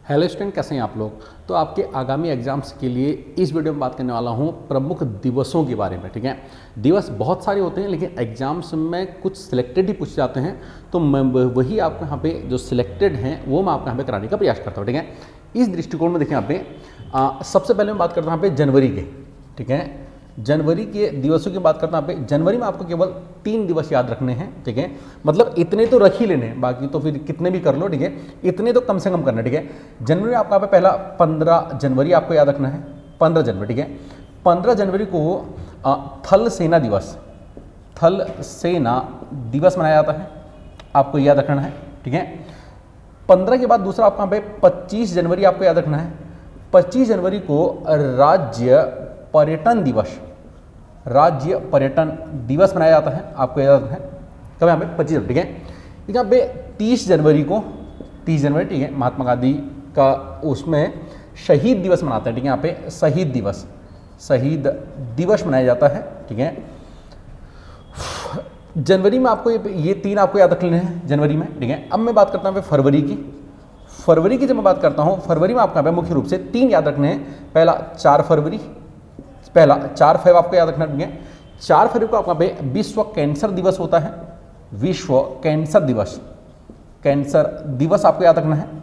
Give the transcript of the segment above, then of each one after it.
Hello student, कैसे हैं आप लोग। तो आपके आगामी एग्जाम्स के लिए इस वीडियो में बात करने वाला हूं प्रमुख दिवसों के बारे में। ठीक है, दिवस बहुत सारे होते हैं लेकिन एग्जाम्स में कुछ सिलेक्टेड ही पूछ जाते हैं, तो मैं वही आपको यहाँ पे जो सिलेक्टेड हैं वो मैं आपको यहाँ पे कराने का प्रयास करता हूँ। ठीक है, इस दृष्टिकोण में देखें यहाँ पे सबसे पहले मैं बात करता हूँ यहाँ पे जनवरी के। ठीक है, जनवरी के दिवसों की बात करता हूँ यहाँ पे। जनवरी में आपको केवल 3 दिवस याद रखने हैं। ठीक है, मतलब इतने तो रख ही लेने हैं, बाकी तो फिर कितने भी कर लो। ठीक है, इतने तो कम से कम करना है। ठीक है, जनवरी में आपको यहाँ पे पहला 15 जनवरी आपको याद रखना है। 15 जनवरी, ठीक है, 15 जनवरी को थल सेना दिवस, थल सेना दिवस मनाया जाता है, आपको याद रखना है। ठीक है, 15 के बाद दूसरा आपको यहाँ पे 25 जनवरी आपको याद रखना है। 25 जनवरी को राज्य पर्यटन दिवस, राज्य पर्यटन दिवस मनाया जाता है, आपको याद रखना है। कब यहाँ पे 25 जनवरी। ठीक है, यहाँ पे 30 जनवरी को, 30 जनवरी, ठीक है, महात्मा गांधी का उसमें शहीद दिवस मनाते हैं। ठीक है, यहाँ पे शहीद दिवस, शहीद दिवस मनाया जाता है। ठीक है, जनवरी में आपको ये 3 आपको याद रख लेने हैं जनवरी में। ठीक है, अब मैं बात करता हूँ फरवरी की। फरवरी की जब मैं बात करता हूँ, फरवरी में आपको यहाँ पे मुख्य रूप से 3 याद रखने हैं। पहला 4 फरवरी, पहला 4 फरवरी आपको याद रखना है। 4 फरवरी को आपका पे विश्व कैंसर दिवस होता है, विश्व कैंसर दिवस, कैंसर दिवस आपको याद रखना है।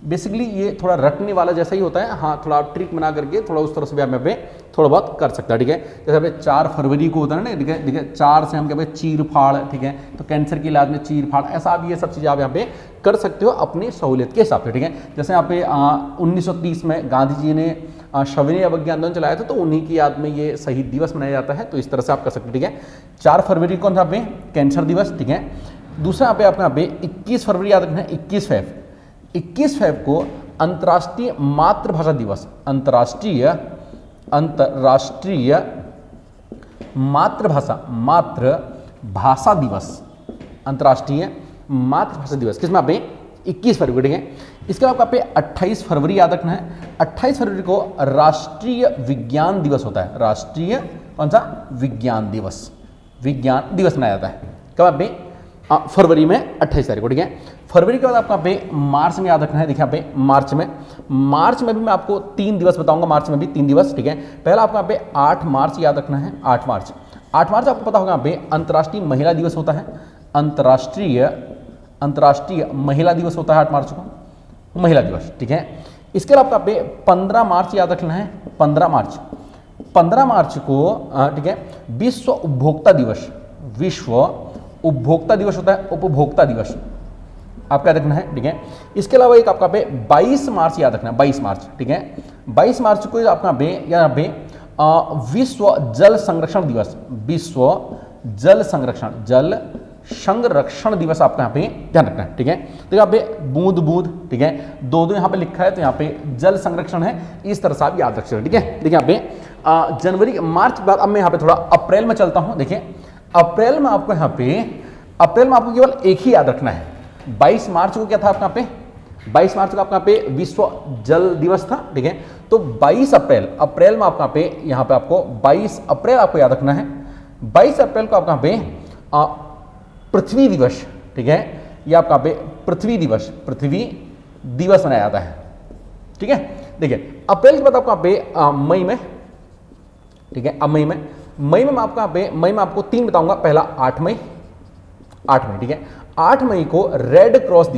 बेसिकली ये थोड़ा रटने वाला जैसा ही होता है, हाँ, थोड़ा आप ट्रिक बना करके थोड़ा उस तरह से भी आप यहाँ पे थोड़ा बहुत कर सकते हैं। ठीक है, जैसे पे 4 फरवरी को होता है ना, ठीक है, ठीक है, 4 से हम क्या पे चीर फाड़, ठीक है, तो कैंसर के इलाज में चीर फाड़, ऐसा आप ये सब चीज़ें आप यहाँ पे कर सकते हो अपनी सहूलियत के हिसाब से। ठीक है, जैसे यहाँ पे 1930 में गांधी जी ने सविनय अवज्ञा आंदोलन चलाया था, तो उन्हीं की याद में ये शहीद दिवस मनाया जाता है, तो इस तरह से आप कर सकते हैं। ठीक है, 4 फरवरी को यहाँ पे कैंसर दिवस। ठीक है, दूसरा यहाँ पे आपको यहाँ पे 21 फरवरी याद रखना है। 21 फेब को अंतर्राष्ट्रीय मातृभाषा दिवस, अंतर्राष्ट्रीय मातृभाषा दिवस, अंतर्राष्ट्रीय मातृभाषा दिवस किसमें आप 21 फरवरी। ठीक है, इसके बाद आपको 28 फरवरी याद रखना है। 28 फरवरी को राष्ट्रीय विज्ञान दिवस होता है, राष्ट्रीय कौन सा विज्ञान दिवस, विज्ञान दिवस मनाया जाता है। कब आप फरवरी में 28 तारीख को। ठीक है, फरवरी के बाद आपको यहाँ पे मार्च में याद रखना है। देखिए यहाँ पे मार्च में भी मैं आपको 3 दिवस बताऊंगा, मार्च में भी 3 दिवस। ठीक है, पहला आपको यहाँ पे 8 मार्च याद रखना है। 8 मार्च आपको पता होगा यहाँ पे अंतर्राष्ट्रीय महिला दिवस होता है, अंतर्राष्ट्रीय महिला दिवस होता है 8 मार्च को, महिला दिवस। ठीक है, इसके अलावा आपको यहाँ पे 15 मार्च याद रखना है। 15 मार्च को, ठीक है, विश्व उपभोक्ता दिवस, विश्व उपभोक्ता दिवस होता है, उपभोक्ता दिवस आपका याद रखना है। ठीक है, इसके अलावा एक आपका पे 22 मार्च याद रखना है, 22 मार्च। ठीक है, 22 मार्च को आपका यहाँ पे विश्व जल संरक्षण दिवस, विश्व जल संरक्षण दिवस आपका यहाँ पे ध्यान रखना है। ठीक है, तो यहाँ पे बूंद बूंद, ठीक है, 2 यहाँ पे लिखा है, तो यहाँ पे जल संरक्षण है, इस तरह से आप याद रख सकते हैं। ठीक है, देखिए यहाँ पे जनवरी मार्च के बाद अब मैं यहाँ पे थोड़ा अप्रैल में चलता हूँ। देखिए अप्रैल में आपको केवल एक ही याद रखना है। 22 मार्च को क्या था आपका पे, 22 मार्च को आपका पे विश्व जल दिवस था। ठीक है, तो 22 अप्रैल में आपका पे यहाँ पे आपको 22 अप्रैल आपको याद रखना है। 22 अप्रैल को आपका पे पृथ्वी दिवस, ठीक है, ये आपका पे पृथ्वी दिवस मनाया जाता है। ठीक है, देखिए अप्रैल के बाद आपका पे मई में, ठीक है, अब मई में आपको 3 बताऊंगा। पहला 8 मई, ठीक है, 8 मई को रेड क्रॉस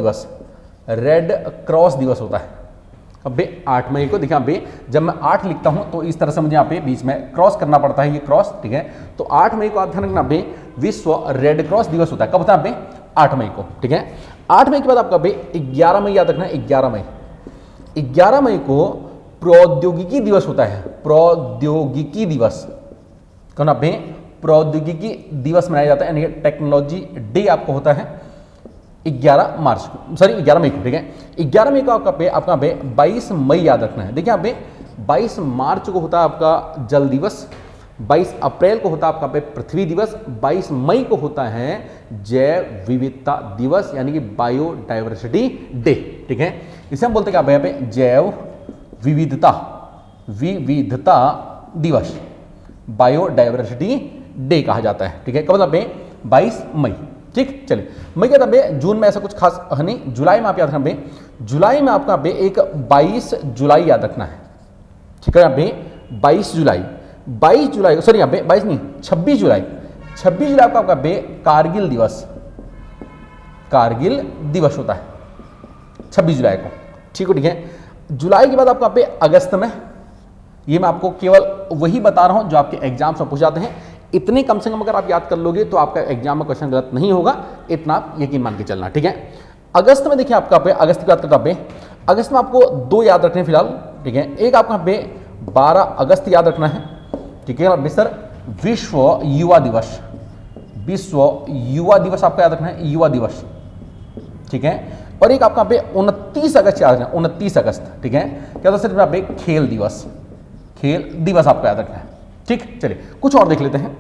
दिवस होता है। अब 8 मई को देखिए यहाँ जब मैं 8 लिखता हूं तो इस तरह से मुझे यहाँ पे बीच में क्रॉस करना पड़ता है, ये क्रॉस। ठीक है, तो 8 मई को आप ध्यान रखना विश्व रेड क्रॉस दिवस होता है। कब होता है 8 मई को। ठीक है, 8 मई के बाद आपका 11 मई याद रखना है। 11 मई को प्रौद्योगिकी दिवस होता है, प्रौद्योगिकी दिवस, कौन आप प्रौद्योगिकी दिवस मनाया जाता है, यानी टेक्नोलॉजी डे आपको होता है 11 मई को। ठीक है, 11 मई को आपका 22 मई याद रखना है। देखिए यहाँ पे 22 मार्च को होता है आपका जल दिवस, 22 अप्रैल को होता है आपका पृथ्वी दिवस, 22 मई को होता है जैव विविधता दिवस, यानी कि बायोडाइवर्सिटी डे। ठीक है, इसे हम बोलते हैं क्या यहाँ पे जैव विविधता दिवस, बायोडाइवर्सिटी डे कहा जाता है। ठीक है, कब 22 मई। ठीक, चलिए मैं क्या था बे, जून में ऐसा कुछ खास नहीं, जुलाई में आप याद रखना बे, जुलाई में आपका बे एक 22 जुलाई याद रखना है, ठीक है यहाँ पे 22 जुलाई सॉरी यहाँ पे 22 नहीं 26 जुलाई को आपका बे कारगिल दिवस होता है 26 जुलाई को, ठीक है। जुलाई के बाद आपका पे अगस्त में, ये मैं आपको केवल वही बता रहा हूं जो आपके एग्जाम्स में पूछ जाते हैं, इतने कम से कम अगर आप याद कर लोगे तो आपका एग्जाम में क्वेश्चन गलत नहीं होगा, इतना आप यकीन मान के चलना, ठीक है। अगस्त में देखिए आपका पे, अगस्त की बात करता पे, अगस्त में आपको 2 याद रखने फिलहाल, ठीक है। एक आपका पे 12 अगस्त याद रखना है, ठीक है सर, विश्व युवा दिवस आपको याद रखना है, युवा दिवस, ठीक है। और एक आपका पे 29 अगस्त याद रखना है, 29 अगस्त, ठीक है। क्या होता है सर, पे खेल दिवस आपको याद रखना है, ठीक। चलिए कुछ और देख लेते हैं।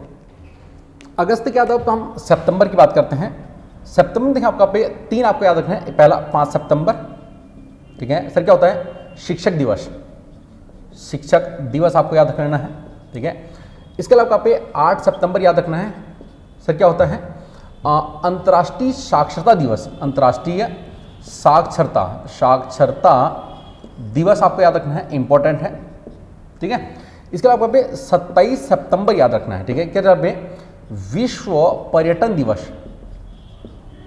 अगस्त के बाद हम सितंबर की बात करते हैं। सितंबर में देखिए आपका पे 3 आपको याद रखना है, पहला 5 सितंबर, ठीक है सर, क्या होता है, शिक्षक दिवस आपको याद रखना है, ठीक है। इसके अलावा पे 8 सितंबर याद रखना है, सर क्या होता है, अंतर्राष्ट्रीय साक्षरता दिवस, अंतर्राष्ट्रीय साक्षरता दिवस आपको याद रखना है, इंपॉर्टेंट है, ठीक है। इसके अलावा पे 27 सितंबर याद रखना है, ठीक है। क्या पे विश्व पर्यटन दिवस,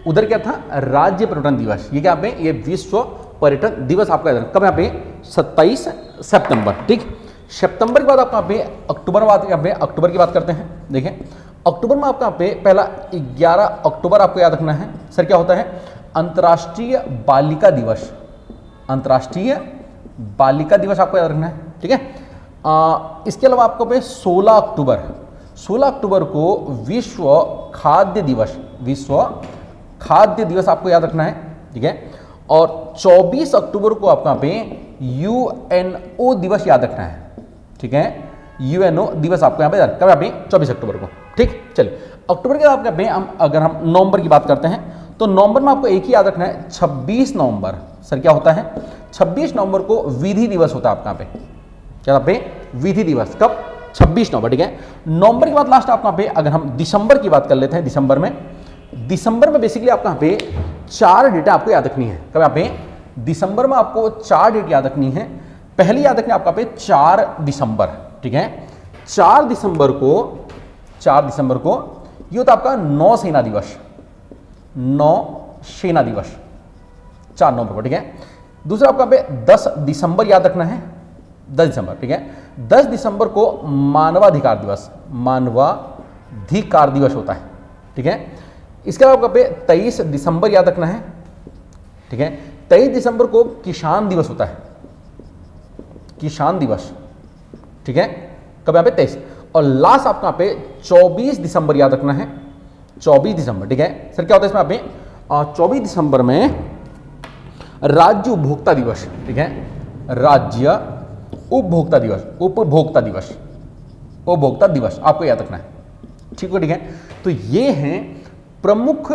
उधर क्या था, राज्य पर्यटन दिवस, ये क्या पे, ये विश्व पर्यटन दिवस आपका याद रखना, कब यहाँ पे 27 सितंबर, ठीक। सितंबर के बाद आपका पे अक्टूबर अक्टूबर की बात करते हैं। देखें अक्टूबर में आपका पे पहला 11 अक्टूबर आपको याद रखना है, सर क्या होता है, अंतर्राष्ट्रीय बालिका दिवस, अंतर्राष्ट्रीय बालिका दिवस आपको याद रखना है, ठीक है। इसके अलावा आपको पे 16 अक्टूबर को विश्व खाद्य दिवस आपको याद रखना है, ठीक है। और 24 अक्टूबर को आपका पे यूएनओ दिवस याद रखना है, ठीक है। यूएनओ दिवस आपको यहाँ पे याद, कब यहाँ पे 24 अक्टूबर को, ठीक। चलिए अक्टूबर के बाद आपका पे अगर हम नवंबर की बात करते हैं तो नवंबर में आपको एक ही याद रखना है, 26 नवंबर, सर क्या होता है, 26 नवंबर को विधि दिवस होता है आपका पे, क्या पे विधि दिवस, कब 26 नवंबर, ठीक है। नवंबर के बाद लास्ट आपका पे अगर हम दिसंबर की बात कर लेते हैं, दिसंबर में बेसिकली आपका पे 4 डेट आपको याद रखनी है, कब यहाँ पे दिसंबर में आपको 4 डेट याद रखनी है। पहली याद रखनी है आपका पे 4 दिसंबर, ठीक है। 4 दिसंबर को ये होता है आपका नौसेना दिवस, 4 नवंबर को, ठीक है। दूसरा आपका पे 10 दिसंबर याद रखना है, 10 दिसंबर, ठीक है। 10 दिसंबर को मानवाधिकार दिवस होता है, ठीक है। इसके अलावा आपका पे 23 दिसंबर याद रखना है, ठीक है। 23 दिसंबर को किसान दिवस होता है, ठीक है, कब यहाँ पे 23। और लास्ट आपका पे 24 दिसंबर याद रखना है, 24 दिसंबर, ठीक है। सर क्या होता है इसमें आप पे 24 दिसंबर में राज्य उपभोक्ता दिवस, ठीक है, राज्य उपभोक्ता दिवस आपको याद रखना है, ठीक है, ठीक है। तो ये हैं प्रमुख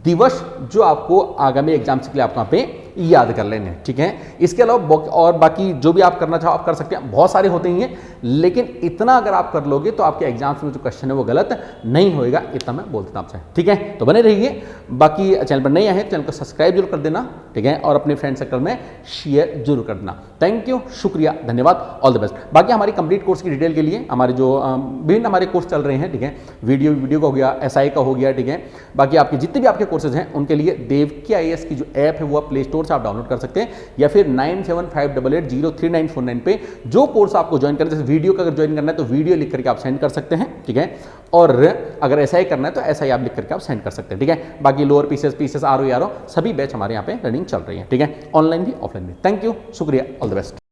दिवस जो आपको आगामी एग्जाम्स के लिए आपको यहाँ पे याद कर लेने, ठीक है। इसके अलावा और बाकी जो भी आप करना चाहो आप कर सकते हैं, बहुत सारे होते ही हैं, लेकिन इतना अगर आप कर लोगे तो आपके एग्जाम्स में जो क्वेश्चन है वो गलत नहीं होएगा, इतना मैं बोल देता हूं आपसे, ठीक है। तो बने रहिए, बाकी चैनल पर नए आए चैनल को सब्सक्राइब जरूर कर देना, ठीक है, और अपने फ्रेंड सर्कल में शेयर जरूर कर देना। थैंक यू, शुक्रिया, धन्यवाद, ऑल द बेस्ट। बाकी हमारी कंप्लीट कोर्स की डिटेल के लिए हमारे जो विभिन्न हमारे कोर्स चल रहे हैं, ठीक है, वीडियो का हो गया, SI का हो गया, ठीक है। बाकी आपके जितने भी आपके कोर्सेज हैं उनके लिए देवकी IAS की जो ऐप है वो आप प्ले स्टोर से आप डाउनलोड कर सकते हैं, या फिर 9758803949 पे जो कोर्स आपको ज्वाइन करना है, जैसे वीडियो का अगर ज्वाइन करना है तो वीडियो लिख करके आप सेंड कर सकते हैं, ठीक है। और अगर SI करना है तो SI आप लिख करके आप सेंड कर सकते हैं, ठीक है। बाकी लोअर पीसेस RO सभी बैच हमारे यहाँ पे रनिंग चल रही है, ठीक है, ऑनलाइन भी ऑफलाइन भी। थैंक यू, शुक्रिया, ऑल द बेस्ट।